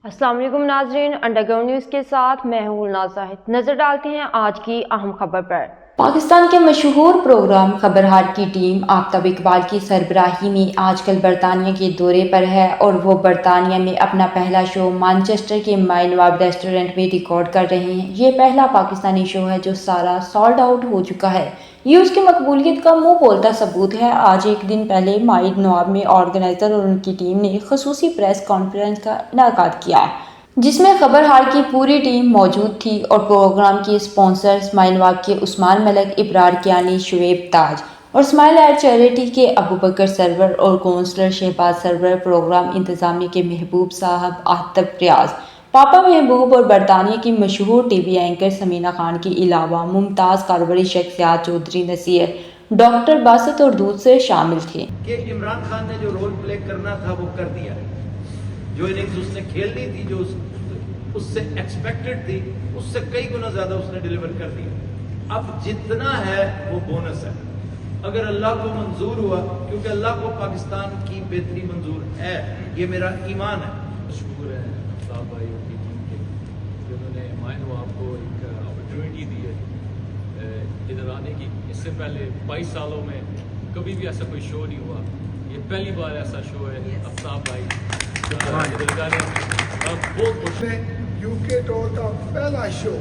अस्सलाम वालेकुम नाजरीन, अंडरग्राउंड न्यूज़ के साथ मैं हूँ नाज़ाहिद। नजर डालते हैं आज की अहम खबर पर। पाकिस्तान के मशहूर प्रोग्राम खबरहार की टीम आफ्ताब इकबाल की सरबराही में आजकल बरतानिया के दौरे पर है और वो बरतानिया में अपना पहला शो मैनचेस्टर के माय नवाब रेस्टोरेंट में रिकॉर्ड कर रहे हैं। ये पहला पाकिस्तानी शो है जो सारा सोल्ड आउट हो चुका है। ये उसकी मकबूलियत का मुंह बोलता सबूत है। आज एक दिन पहले माय नवाब में ऑर्गेनाइजर और उनकी टीम ने खसूसी प्रेस कॉन्फ्रेंस का इनेकाद किया, जिसमें खबरहार की पूरी टीम मौजूद थी और प्रोग्राम के स्पॉन्सर्स माय नवाब के उस्मान मलिक, इब्रार कियानी, शुएब ताज और स्माइल एट चैरिटी के अबू बकर सरवर और काउंसलर शहबाज सरवर, प्रोग्राम इंतजामिया के महबूब साहब, आतिफ रियाज, पापा महबूब और बरतानिया की मशहूर टीवी एंकर समीना खान के अलावा मुमताज़ कारोबारी शख्सियात चौधरी नसीर, डॉक्टर बासत और दूसरे शामिल थे। कि इमरान खान ने जो रोल प्ले करना था वो कर दिया है, जो इनिंग्स उसने खेलनी थी, जो उससे एक्सपेक्टेड थी, उससे कई गुना ज्यादा उसने डिलीवर कर दिया। अब जितना है वो बोनस है, अगर अल्लाह को मंजूर हुआ, क्योंकि अल्लाह को पाकिस्तान की बेहतरी मंजूर है, ये मेरा ईमान है। मशहूर है आफ्ताब भाई और की टीम के, जिन्होंने माय नवाब को एक अपॉर्चुनिटी दी है इधर आने की। इससे पहले 22 सालों में कभी भी ऐसा कोई शो नहीं हुआ, ये पहली बार ऐसा शो है। आफ्ताब भाई बहुत खुश है। यूके टूर का पहला शो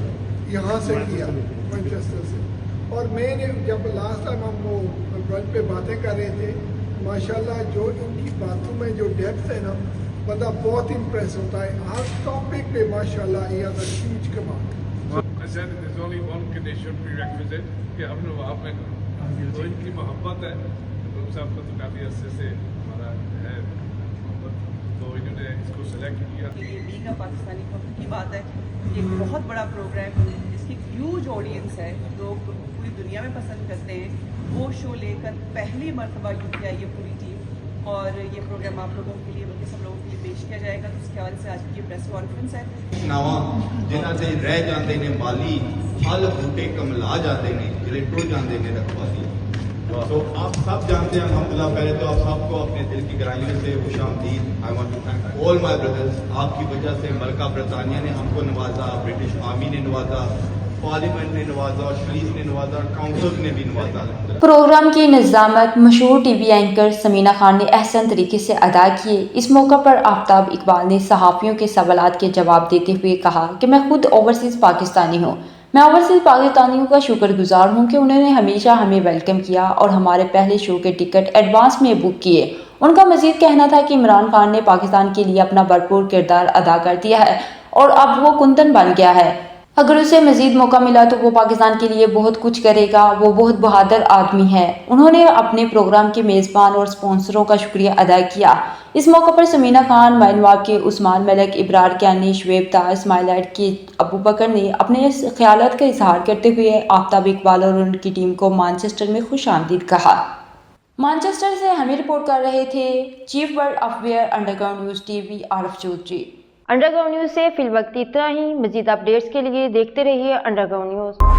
यहाँ से किया, मैनचेस्टर से। और मैंने जब लास्ट टाइम हम वो वर्ल्ड पे बातें कर रहे थे, माशाल्लाह जो इनकी बातों में जो डेप्थ है ना, बंदा बहुत इम्प्रेस होता है। हर टॉपिक पे माशाल्लाह ही हैज अ ह्यूज कमाल। I said there's only one condition prerequisite कि हम लोग आप में तो इनकी मोहब्बत है, तो साहब को तो काफ़ी अरसे से हमारा है मोहब्बत, तो इन्होंने इसको सेलेक्ट किया। ये भी का पाकिस्तानी वक्त की बात है, ये एक बहुत बड़ा प्रोग्राम है, इसकी ह्यूज ऑडियंस है, लोग पूरी दुनिया में पसंद करते हैं। वो शो लेकर पहली मरतबा यूके आई है पूरी टीम, और ये प्रोग्राम आप लोगों के लिए बल्कि सब लोगों के लिए पेश किया जाएगा। तो उसके हवाले से आज की ये प्रेस कॉन्फ्रेंस है। नावा जिन्हां से रह जाते ने माली, फल बूटे कमला जाते ने, जिले टुर जाते ने रखवाली। तो आप सब जानते हैं अल्हम्दुलिल्लाह, पहले तो आप सबको अपने दिल की गहराइयों से खुशामदीद। I want to thank all my brothers. आपकी वजह से मलका बरतानिया ने हमको नवाजा, ब्रिटिश आर्मी ने नवाजा, पार्लियामेंट ने नवाजा, पुलिस ने नवाजा, काउंसिल ने भी नवाजा। प्रोग्राम की निज़ामत मशहूर टीवी एंकर समीना खान ने अहसन तरीके से अदा किए। इस मौका पर आफ्ताब इकबाल ने सहाफ़ियों के सवालात के जवाब देते हुए कहा कि मैं खुद ओवरसीज़ पाकिस्तानी हूँ। मैं ओवरसीज़ पाकिस्तानियों का शुक्रगुजार हूँ कि उन्होंने हमेशा हमें वेलकम किया और हमारे पहले शो के टिकट एडवांस में बुक किए। उनका मज़ीद कहना था कि इमरान खान ने पाकिस्तान के लिए अपना भरपूर किरदार अदा कर दिया है और अब वो कुंदन बन गया है। अगर उसे मज़ीद मौका मिला तो वो पाकिस्तान के लिए बहुत कुछ करेगा। वो बहुत बहादुर आदमी है। उन्होंने अपने प्रोग्राम के मेज़बान और स्पॉन्सरों का शुक्रिया अदा किया। इस मौके पर समीना खान, माय नवाब के उस्मान मलिक, इब्रार कियानी, शुएब ताज, स्माइल एट के अबू बकर ने अपने ख्यालात का इजहार करते हुए आफ्ताब इकबाल और उनकी टीम को मैनचेस्टर में खुशामदीद कहा। मैनचेस्टर से हमें रिपोर्ट कर रहे थे chief world affair Underground News TV Arif Chaudhry. Underground News से फिलवक्त इतना ही। मजीद अपडेट्स के लिए देखते रहिए अंडरग्राउंड न्यूज़।